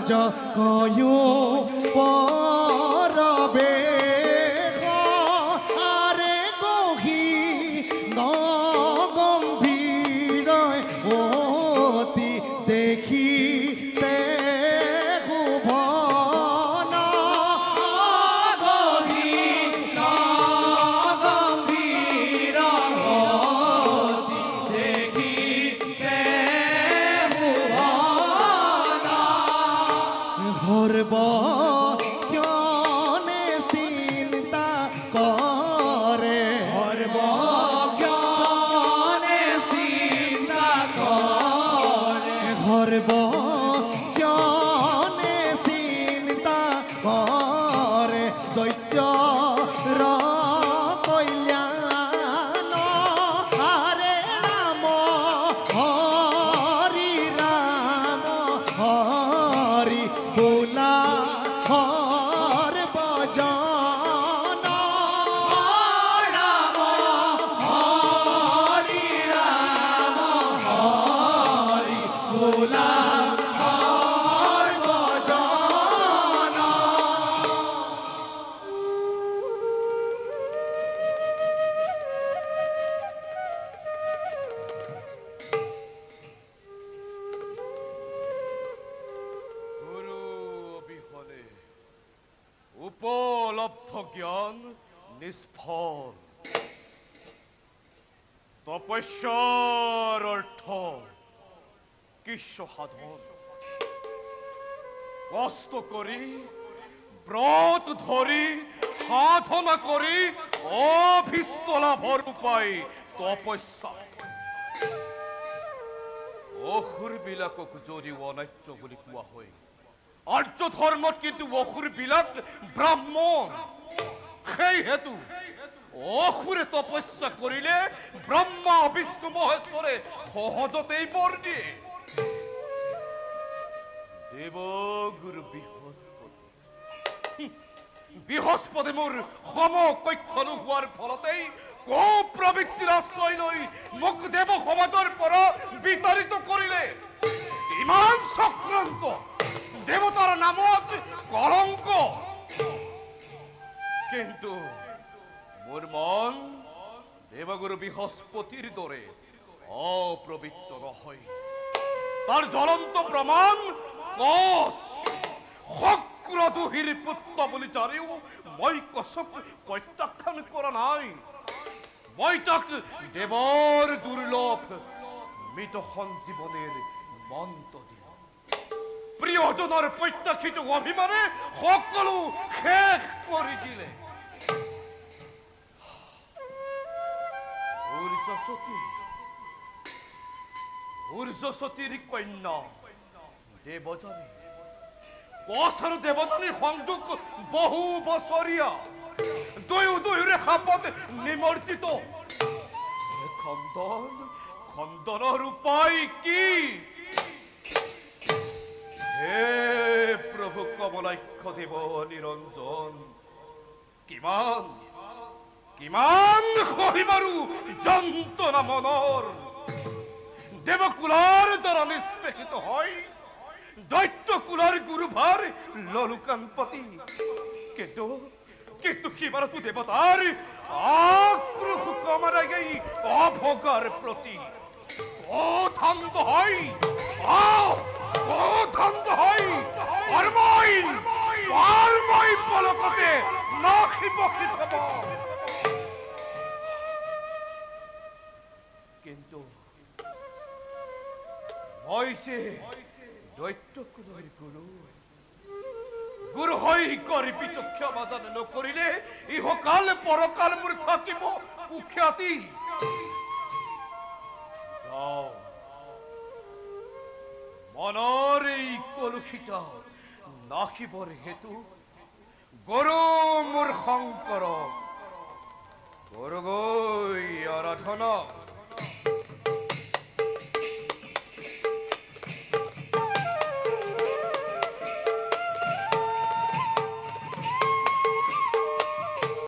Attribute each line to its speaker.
Speaker 1: কয়ু পরবে আরে গহি গম্ভীর অতি দেখিতে ভুবন গহি গম্ভীর অতি দেখিতে ভুবন ঘরব কেনে চিন্তা করে ঘরব কেনে চিন্তা করে ঘরব কেনে চিন্তা করে দৈত্য কল্যাণ হরে রাম হরি রাম হরি বোলা হর বজন রাম হরি রাম হরি বোলা হর বজন
Speaker 2: গুরু অবিহনে উপলব্ধ জ্ঞান নিষ্ফল তপস্যার অর্থ কৃষ্ণ সাধন কষ্ট করি ব্রত ধরি সাধনা করি অভীষ্ট লাভৰ উপায় তপস্যা অসুৰ বিলাকক যদি অনাৰ্য বুলি কোৱা হয় আৰ্য ধৰ্মত কিন্তু অসুৰ বিলাক ব্ৰাহ্মণ সেই হেতু অসুৰে তপস্যা কৰিলে ব্ৰহ্মা বিষ্ণু মহেশ্বৰে সহজতেই বৰ দিয়ে দেৱগুৰু বৃহস্পতি মোৰ সমকক্ষ নোহোৱাৰ ফলতেই প্ৰবৃত্তিৰ আশ্ৰয় লৈ মোক দেৱ সমাজৰ পৰা বিতাড়িত কৰিলে ইমান চক্ৰান্ত দেৱতাৰ নামত কলংক কিন্তু মোৰ মন দেৱগুৰু বৃহস্পতিৰ দৰে অপ্ৰবৃত্ত নহয় তাৰ জ্বলন্ত প্ৰমাণ কচ শক্ৰদোহীৰ পুত্ৰ বুলি জানিও মই কচক প্ৰত্যাখ্যান কৰা নাই মই তাক দেৱৰ দুৰ্লভ মৃত সঞ্জীৱনীৰ মন্ত্ৰ দিম প্ৰিয়জনৰ প্ৰত্যাখ্যিত অভিমানে সকলো শেষ কৰি দিলে সূৰ্যসতীৰ কন্যা দেৱযানী কচ আৰু দেৱযানীৰ সংযোগ বহু বছৰীয়া দুয়োৰে খাপত নিমৰ্জিত খণ্ডনৰ উপায় কি হে প্ৰভু কমলাক্ষ দেৱ নিৰঞ্জন কিমান কিমান সহিম আৰু যন্ত্ৰণা মনৰ দেৱকুলৰ দ্বাৰা নিষ্পেষিত হয় দৈত্য কুলৰ গুৰুভাৰ ললুকানপতি কিন্তু সিবাৰতো দেৱতাৰ আক্ৰোশ কমাৰা গৈ অভোগাৰ প্ৰতি অধান্ত হয় মই পলকতে নাখিব চাব কিন্তু মই যে দৈত্য কুলৰ গুৰু হৈ কৰি ক্ষমাদান নকৰিলে ইহকাল পৰকাল মোৰ থাকিব কুখ্যাতি যাও মনৰ এই কলুষিত নাখিবৰ হেতু গুৰু মোৰ শংকৰ গুৰু গৈ আৰাধনা